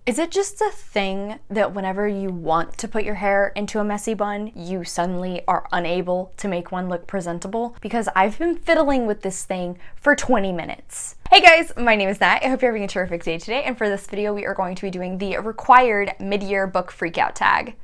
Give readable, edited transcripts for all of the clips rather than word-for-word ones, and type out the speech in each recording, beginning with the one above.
Is it just a thing that whenever you want to put your hair into a messy bun, you suddenly are unable to make one look presentable? Because I've been fiddling with this thing for 20 minutes. Hey guys, my name is Nat. I hope you're having a terrific day today, and for this video we are going to be doing the required mid-year book freakout tag.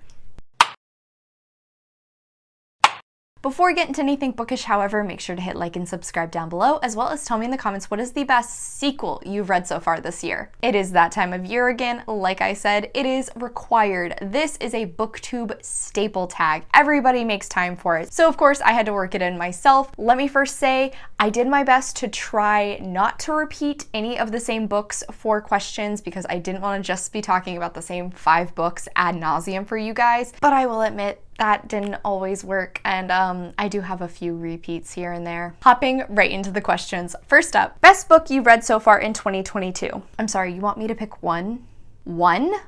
Before we get into anything bookish, however, make sure to hit like and subscribe down below, as well as tell me in the comments what is the best sequel you've read so far this year. It is that time of year again. Like I said, it is required. This is a booktube staple tag. Everybody makes time for it. So of course I had to work it in myself. Let me first say, I did my best to try not to repeat any of the same books for questions because I didn't want to just be talking about the same 5 books ad nauseum for you guys, but I will admit that didn't always work, and I do have a few repeats here and there. Hopping right into the questions. First up, best book you've read so far in 2022. I'm sorry, you want me to pick one?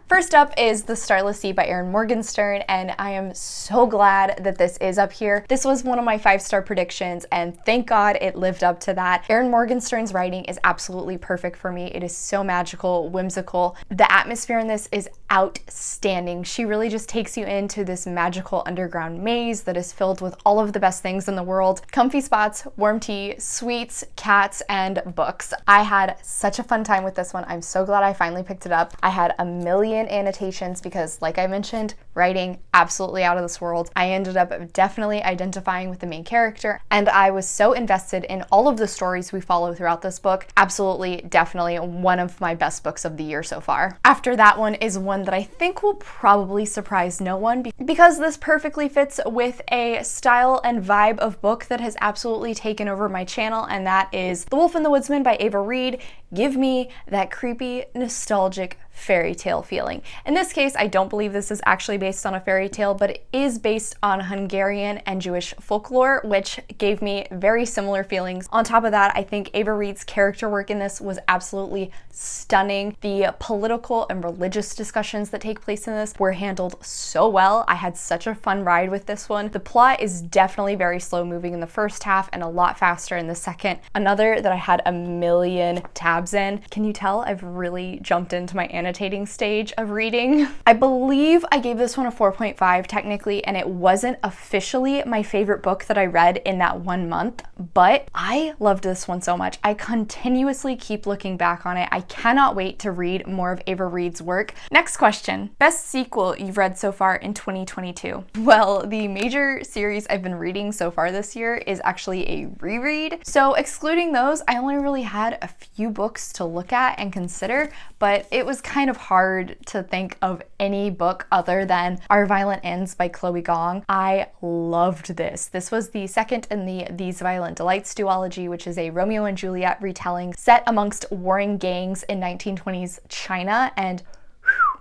First up is The Starless Sea by Erin Morgenstern, and I am so glad that this is up here. This was one of my 5-star predictions, and thank God it lived up to that. Erin Morgenstern's writing is absolutely perfect for me. It is so magical, whimsical. The atmosphere in this is outstanding. She really just takes you into this magical underground maze that is filled with all of the best things in the world. Comfy spots, warm tea, sweets, cats, and books. I had such a fun time with this one. I'm so glad I finally picked it up. I had a million annotations because, like I mentioned, writing absolutely out of this world. I ended up definitely identifying with the main character, and I was so invested in all of the stories we follow throughout this book. Absolutely, definitely one of my best books of the year so far. After that one is one that I think will probably surprise no one because this perfectly fits with a style and vibe of book that has absolutely taken over my channel, and that is The Wolf and the Woodsman by Ava Reid. Give me that creepy, nostalgic fairy tale feeling. In this case, I don't believe this is actually based on a fairy tale, but it is based on Hungarian and Jewish folklore, which gave me very similar feelings. On top of that, I think Ava Reid's character work in this was absolutely stunning. The political and religious discussions that take place in this were handled so well. I had such a fun ride with this one. The plot is definitely very slow moving in the first half and a lot faster in the second. Another that I had a million tabs in. Can you tell I've really jumped into my annotating stage of reading? I believe I gave this one a 4.5 technically, and it wasn't officially my favorite book that I read in that 1 month, but I loved this one so much. I continuously keep looking back on it. I cannot wait to read more of Ava Reid's work. Next question, best sequel you've read so far in 2022. Well, the major series I've been reading so far this year is actually a reread. So excluding those, I only really had a few books to look at and consider, but it was kind of hard to think of any book other than Our Violent Ends by Chloe Gong. I loved this. This was the second in the These Violent Delights duology, which is a Romeo and Juliet retelling set amongst warring gangs in 1920s China, and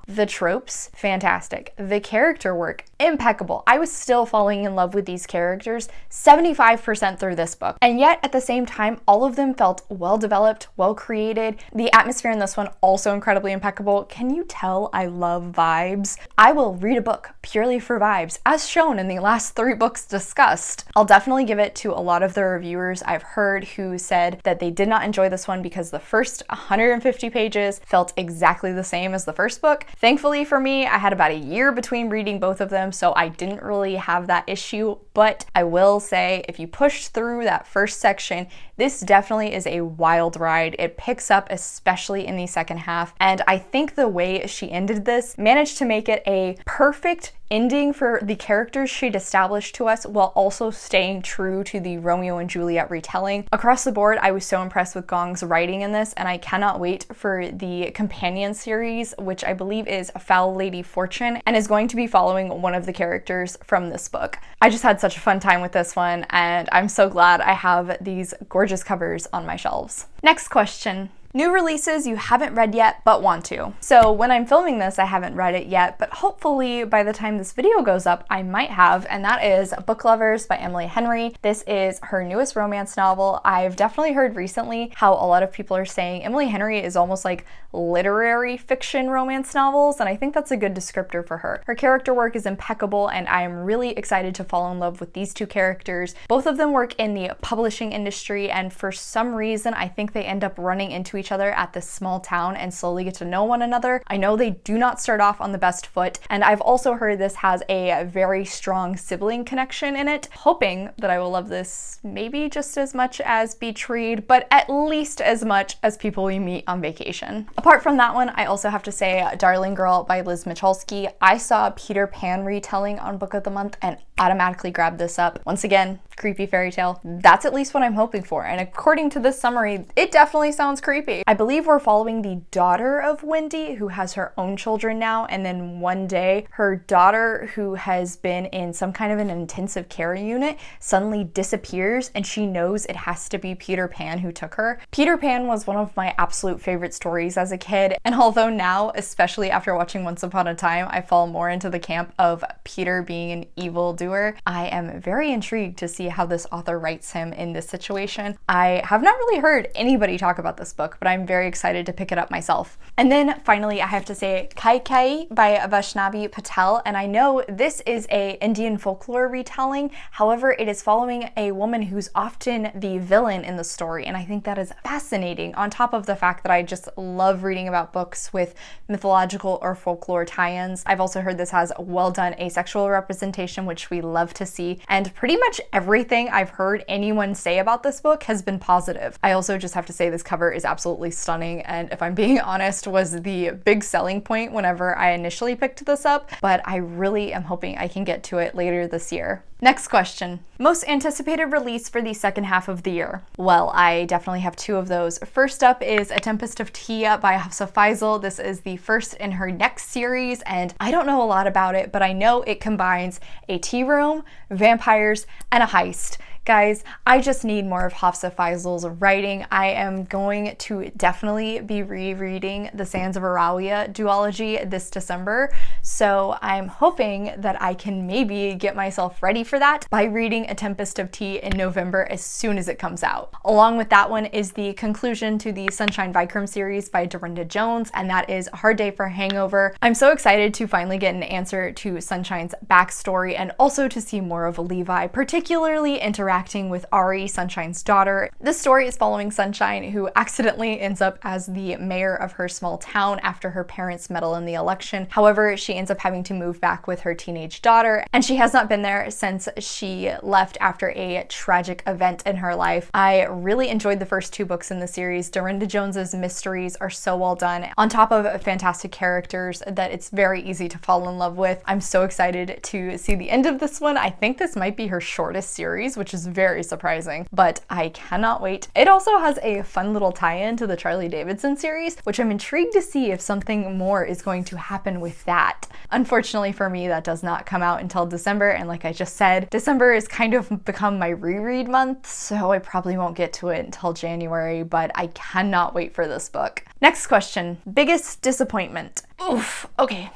the tropes, fantastic. The character work, impeccable. I was still falling in love with these characters 75% through this book. And yet at the same time, all of them felt well developed, well created. The atmosphere in this one also incredibly impeccable. Can you tell I love vibes? I will read a book purely for vibes, as shown in the last 3 books discussed. I'll definitely give it to a lot of the reviewers I've heard who said that they did not enjoy this one because the first 150 pages felt exactly the same as the first book. Thankfully for me, I had about a year between reading both of them, so I didn't really have that issue, but I will say if you push through that first section, this definitely is a wild ride. It picks up especially in the second half, and I think the way she ended this managed to make it a perfect ending for the characters she'd established to us while also staying true to the Romeo and Juliet retelling. Across the board, I was so impressed with Gong's writing in this, and I cannot wait for the companion series, which I believe is Foul Lady Fortune, and is going to be following one of the characters from this book. I just had such a fun time with this one, and I'm so glad I have these gorgeous covers on my shelves. Next question. New releases you haven't read yet but want to. So when I'm filming this, I haven't read it yet, but hopefully by the time this video goes up, I might have, and that is Book Lovers by Emily Henry. This is her newest romance novel. I've definitely heard recently how a lot of people are saying Emily Henry is almost like literary fiction romance novels, and I think that's a good descriptor for her. Her character work is impeccable, and I am really excited to fall in love with these 2 characters. Both of them work in the publishing industry, and for some reason, I think they end up running into each each other at this small town and slowly get to know one another. I know they do not start off on the best foot, and I've also heard this has a very strong sibling connection in it. Hoping that I will love this maybe just as much as Beach Read, but at least as much as People We Meet on Vacation. Apart from that one, I also have to say Darling Girl by Liz Michalski. I saw Peter Pan retelling on Book of the Month and automatically grabbed this up. Once again, creepy fairy tale. That's at least what I'm hoping for, and according to this summary, it definitely sounds creepy. I believe we're following the daughter of Wendy, who has her own children now, and then one day her daughter, who has been in some kind of an intensive care unit, suddenly disappears, and she knows it has to be Peter Pan who took her. Peter Pan was one of my absolute favorite stories as a kid, and although now, especially after watching Once Upon a Time, I fall more into the camp of Peter being an evil doer, I am very intrigued to see how this author writes him in this situation. I have not really heard anybody talk about this book, but I'm very excited to pick it up myself. And then finally, I have to say 𝗖cie by Vaishnavi Patel, and I know this is a Indian folklore retelling. However, it is following a woman who's often the villain in the story, and I think that is fascinating, on top of the fact that I just love reading about books with mythological or folklore tie-ins. I've also heard this has well done asexual representation, which we love to see, and pretty much everything I've heard anyone say about this book has been positive. I also just have to say this cover is absolutely stunning, and if I'm being honest, was the big selling point whenever I initially picked this up, but I really am hoping I can get to it later this year. Next question. Most anticipated release for the second half of the year? Well, I definitely have two of those. First up is A Tempest of Tea by 𝗖cie bych. This is the first in her next series, and I don't know a lot about it, but I know it combines a tea room, vampires, and a heist. Guys, I just need more of 𝗖cie bich's writing. I am going to definitely be rereading the Sands of Aralia duology this December, so I'm hoping that I can maybe get myself ready for that by reading A Tempest of Tea in November as soon as it comes out. Along with that one is the conclusion to the Sunshine Vikram series by Dorinda Jones, and that is A Hard Day for Hangover. I'm so excited to finally get an answer to Sunshine's backstory and also to see more of Levi, particularly interacting with Ari, Sunshine's daughter. This story is following Sunshine, who accidentally ends up as the mayor of her small town after her parents meddle in the election. However, she ends up having to move back with her teenage daughter, and she has not been there since she left after a tragic event in her life. I really enjoyed the first two books in the series. Dorinda Jones's mysteries are so well done, on top of fantastic characters, that it's very easy to fall in love with. I'm so excited to see the end of this one. I think this might be her shortest series, which is very surprising, but I cannot wait. It also has a fun little tie-in to the Charlie Davidson series, which I'm intrigued to see if something more is going to happen with that. Unfortunately for me, that does not come out until December, and like I just said, December has kind of become my reread month, so I probably won't get to it until January, but I cannot wait for this book. Next question. Biggest disappointment? Oof, okay.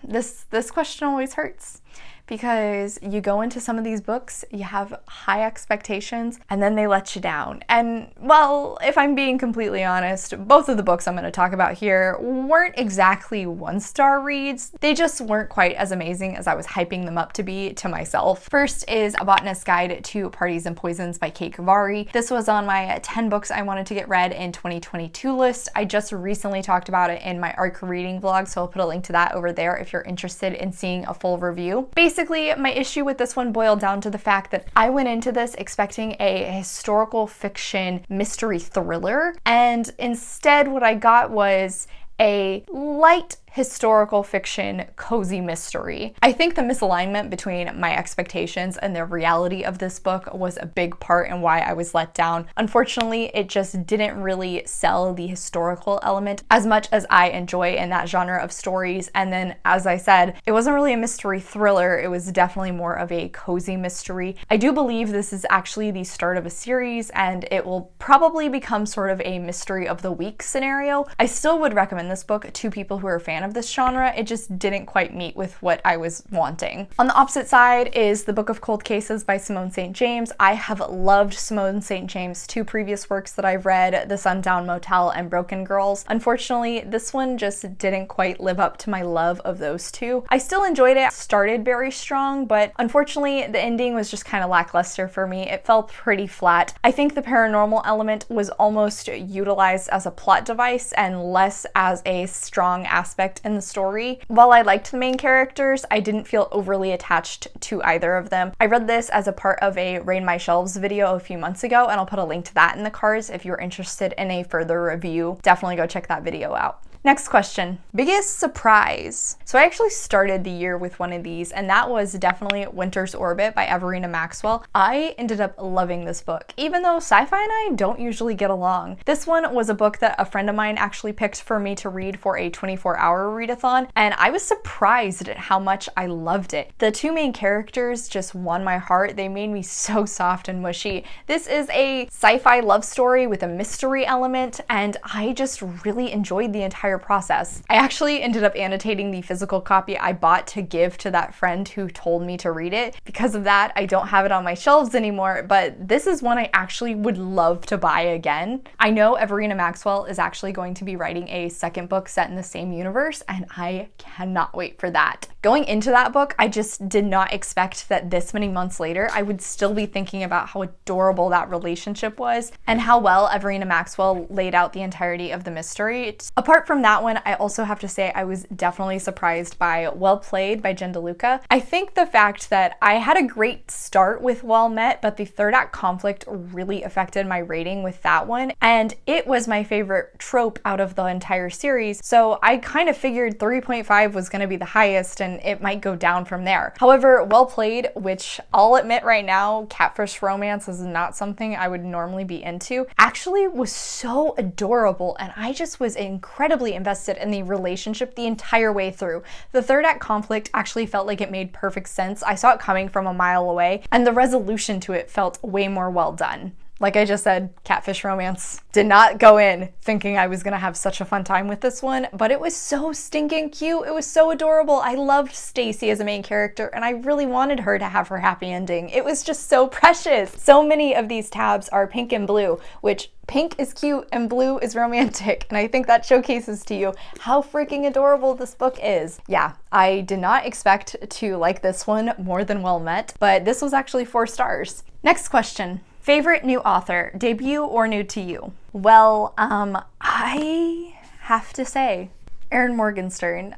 This question always hurts, because you go into some of these books, you have high expectations, and then they let you down. And, well, if I'm being completely honest, both of the books I'm going to talk about here weren't exactly one-star reads. They just weren't quite as amazing as I was hyping them up to be to myself. First is A Botanist's Guide to Parties and Poisons by Kate Kavari. This was on my 10 books I wanted to get read in 2022 list. I just recently talked about it in my ARC reading vlog, so I'll put a link to that over there if you're interested in seeing a full review. Basically, my issue with this one boiled down to the fact that I went into this expecting a historical fiction mystery thriller, and instead what I got was a light historical fiction cozy mystery. I think the misalignment between my expectations and the reality of this book was a big part in why I was let down. Unfortunately, it just didn't really sell the historical element as much as I enjoy in that genre of stories. And then, as I said, it wasn't really a mystery thriller, it was definitely more of a cozy mystery. I do believe this is actually the start of a series, and it will probably become sort of a mystery of the week scenario. I still would recommend this book to people who are a fan of this genre. It just didn't quite meet with what I was wanting. On the opposite side is The Book of Cold Cases by Simone St. James. I have loved Simone St. James' two previous works that I've read, The Sundown Motel and Broken Girls. Unfortunately, this one just didn't quite live up to my love of those two. I still enjoyed it. Started very strong, but unfortunately the ending was just kind of lackluster for me. It felt pretty flat. I think the paranormal element was almost utilized as a plot device and less as a strong aspect in the story. While I liked the main characters, I didn't feel overly attached to either of them. I read this as a part of a Raid My Shelves video a few months ago, and I'll put a link to that in the cards if you're interested in a further review. Definitely go check that video out. Next question, biggest surprise. So I actually started the year with one of these, and that was definitely Winter's Orbit by Everina Maxwell. I ended up loving this book, even though sci-fi and I don't usually get along. This one was a book that a friend of mine actually picked for me to read for a 24-hour readathon, and I was surprised at how much I loved it. The two main characters just won my heart. They made me so soft and mushy. This is a sci-fi love story with a mystery element, and I just really enjoyed the entire process. I actually ended up annotating the physical copy I bought to give to that friend who told me to read it. Because of that, I don't have it on my shelves anymore, but this is one I actually would love to buy again. I know Everina Maxwell is actually going to be writing a second book set in the same universe, and I cannot wait for that. Going into that book, I just did not expect that this many months later, I would still be thinking about how adorable that relationship was and how well Everina Maxwell laid out the entirety of the mystery. Apart from that one, I also have to say I was definitely surprised by Well Played by Jen DeLuca. I think the fact that I had a great start with Well Met, but the third act conflict really affected my rating with that one, and it was my favorite trope out of the entire series, so I kind of figured 3.5 was going to be the highest and it might go down from there. However, Well Played, which I'll admit right now, catfish romance is not something I would normally be into, actually was so adorable, and I just was incredibly invested in the relationship the entire way through. The third act conflict actually felt like it made perfect sense. I saw it coming from a mile away, and the resolution to it felt way more well done. Like I just said, catfish romance. Did not go in thinking I was gonna have such a fun time with this one, but it was so stinking cute. It was so adorable. I loved 𝗖cie as a main character, and I really wanted her to have her happy ending. It was just so precious. So many of these tabs are pink and blue, which pink is cute and blue is romantic, and I think that showcases to you how freaking adorable this book is. Yeah, I did not expect to like this one more than Well Met, but this was actually 4 stars. Next question. Favorite new author, debut or new to you? Well, I have to say, Erin Morgenstern.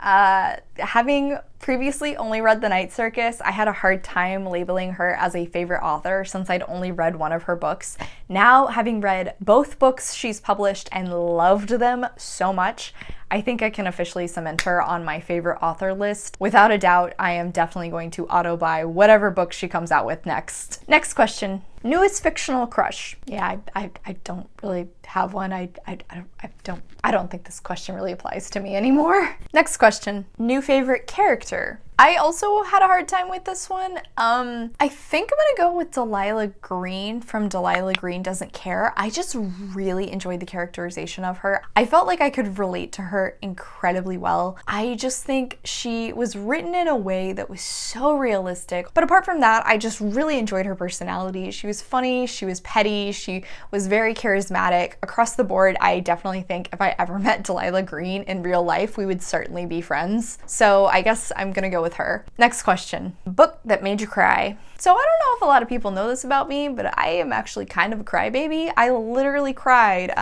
Having previously only read The Night Circus, I had a hard time labeling her as a favorite author since I'd only read one of her books. Now, having read both books she's published and loved them so much, I think I can officially cement her on my favorite author list. Without a doubt, I am definitely going to auto-buy whatever book she comes out with next. Next question. Newest fictional crush? Yeah, I don't really have one. I don't think this question really applies to me anymore. Next question. New favorite character? I also had a hard time with this one. I think I'm gonna go with Delilah Green from Delilah Green Doesn't Care. I just really enjoyed the characterization of her. I felt like I could relate to her incredibly well. I just think she was written in a way that was so realistic. But apart from that, I just really enjoyed her personality. She was funny, she was petty, she was very charismatic. Across the board, I definitely think if I ever met Delilah Green in real life, we would certainly be friends. So I guess I'm gonna go with her. Next question. Book that made you cry. So I don't know if a lot of people know this about me, but I am actually kind of a crybaby. I literally cried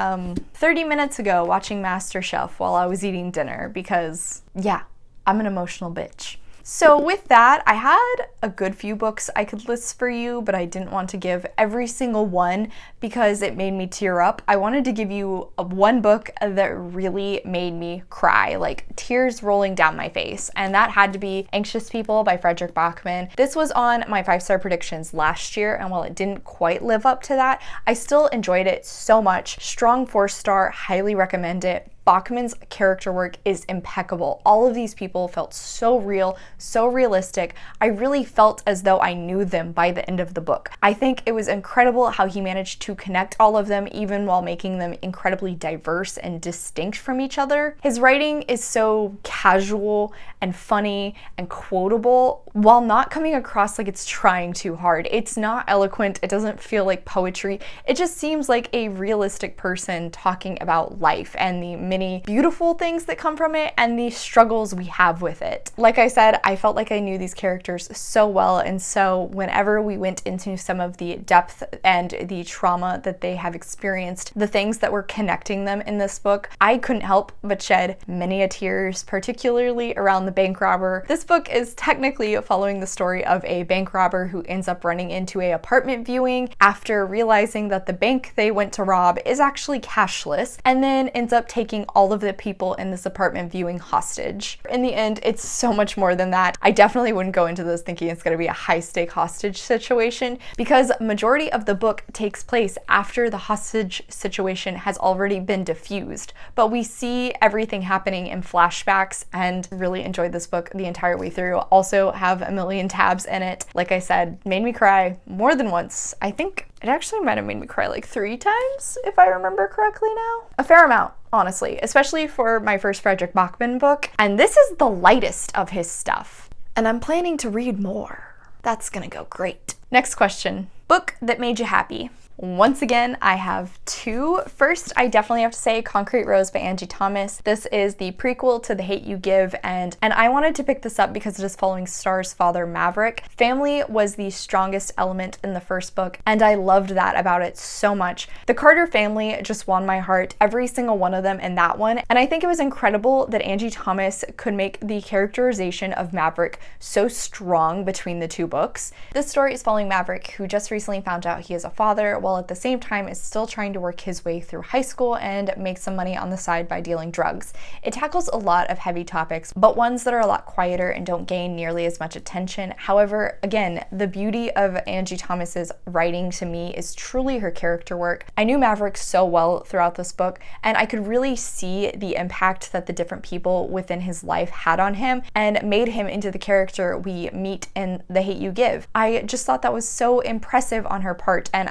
30 minutes ago watching MasterChef while I was eating dinner because, yeah, I'm an emotional bitch. So with that, I had a good few books I could list for you, but I didn't want to give every single one because it made me tear up. I wanted to give you one book that really made me cry, like tears rolling down my face, and that had to be Anxious People by Frederick Bachman. This was on my 5-star predictions last year, and while it didn't quite live up to that, I still enjoyed it so much. Strong 4-star, highly recommend it. Bachman's character work is impeccable. All of these people felt so real, so realistic. I really felt as though I knew them by the end of the book. I think it was incredible how he managed to connect all of them even while making them incredibly diverse and distinct from each other. His writing is so casual and funny and quotable while not coming across like it's trying too hard. It's not eloquent. It doesn't feel like poetry. It just seems like a realistic person talking about life and the many beautiful things that come from it and the struggles we have with it. Like I said, I felt like I knew these characters so well, and so whenever we went into some of the depth and the trauma that they have experienced, the things that were connecting them in this book, I couldn't help but shed many a tears, particularly around the bank robber. This book is technically following the story of a bank robber who ends up running into an apartment viewing after realizing that the bank they went to rob is actually cashless, and then ends up taking all of the people in this apartment viewing hostage. In the end, it's so much more than that. I definitely wouldn't go into this thinking it's going to be a high-stake hostage situation, because majority of the book takes place after the hostage situation has already been diffused, but we see everything happening in flashbacks, and really enjoyed this book the entire way through. Also have a million tabs in it. Like I said, made me cry more than once. I think it actually might have made me cry like 3 times, if I remember correctly now. A fair amount, honestly, especially for my first Frederick Bachman book. And this is the lightest of his stuff. And I'm planning to read more. That's gonna go great. Next question. Book that made you happy. Once again, I have 2. First, I definitely have to say Concrete Rose by Angie Thomas. This is the prequel to The Hate U Give, and I wanted to pick this up because it is following Star's father, Maverick. Family was the strongest element in the first book, and I loved that about it so much. The Carter family just won my heart, every single one of them in that one, and I think it was incredible that Angie Thomas could make the characterization of Maverick so strong between the 2 books. This story is following Maverick, who just recently found out he is a father, while at the same time is still trying to work his way through high school and make some money on the side by dealing drugs. It tackles a lot of heavy topics, but ones that are a lot quieter and don't gain nearly as much attention. However, again, the beauty of Angie Thomas's writing to me is truly her character work. I knew Maverick so well throughout this book, and I could really see the impact that the different people within his life had on him and made him into the character we meet in The Hate U Give. I just thought that was so impressive on her part, and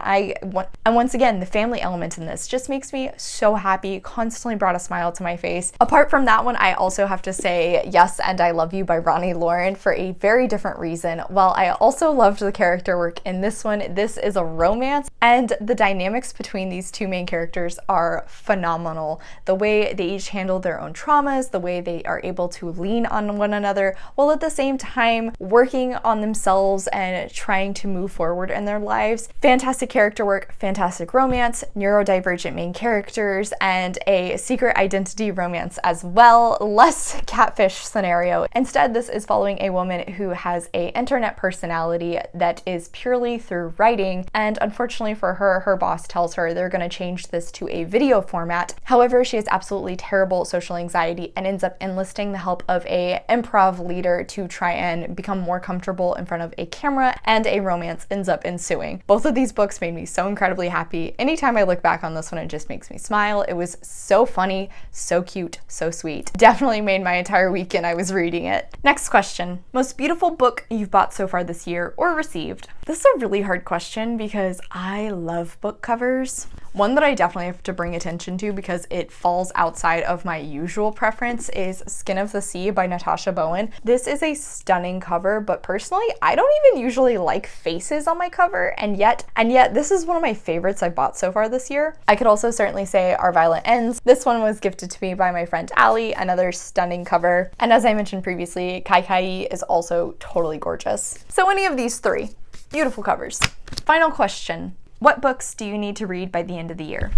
once again, the family element in this just makes me so happy, constantly brought a smile to my face. Apart from that one, I also have to say Yes and I Love You by Ronnie Lauren for a very different reason. While I also loved the character work in this one, this is a romance, and the dynamics between these 2 main characters are phenomenal. The way they each handle their own traumas, the way they are able to lean on one another, while at the same time working on themselves and trying to move forward in their lives. Fantastic character work, fantastic romance, neurodivergent main characters, and a secret identity romance as well. Less catfish scenario. Instead, this is following a woman who has an internet personality that is purely through writing, and unfortunately for her, her boss tells her they're going to change this to a video format. However, she has absolutely terrible social anxiety and ends up enlisting the help of an improv leader to try and become more comfortable in front of a camera, and a romance ends up ensuing. Both of these books made me so incredibly happy. Anytime I look back on this one, it just makes me smile. It was so funny, so cute, so sweet. Definitely made my entire weekend I was reading it. Next question. Most beautiful book you've bought so far this year or received? This is a really hard question because I love book covers. One that I definitely have to bring attention to because it falls outside of my usual preference is Skin of the Sea by Natasha Bowen. This is a stunning cover, but personally, I don't even usually like faces on my cover, and yet this is one of my favorites I've bought so far this year. I could also certainly say Our Violet Ends. This one was gifted to me by my friend Allie, another stunning cover. And as I mentioned previously, 𝗖cie is also totally gorgeous. So any of these 3, beautiful covers. Final question. What books do you need to read by the end of the year?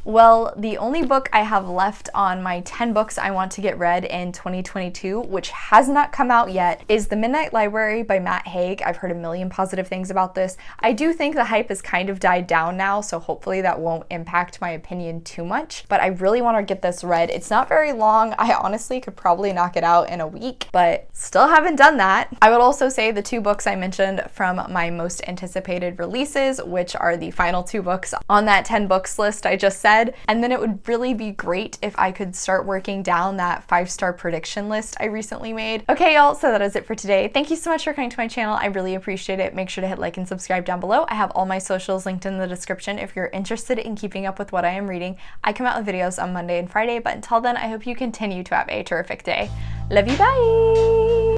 Well, the only book I have left on my 10 books I want to get read in 2022, which has not come out yet, is The Midnight Library by Matt Haig. I've heard a million positive things about this. I do think the hype has kind of died down now, so hopefully that won't impact my opinion too much, but I really want to get this read. It's not very long. I honestly could probably knock it out in a week, but still haven't done that. I would also say the 2 books I mentioned from my most anticipated releases, which are the final 2 books on that 10 books list I just said, head. And then it would really be great if I could start working down that 5-star prediction list I recently made. Okay, y'all, so that is it for today. Thank you so much for coming to my channel. I really appreciate it. Make sure to hit like and subscribe down below. I have all my socials linked in the description if you're interested in keeping up with what I am reading. I come out with videos on Monday and Friday, but until then, I hope you continue to have a terrific day. Love you, bye!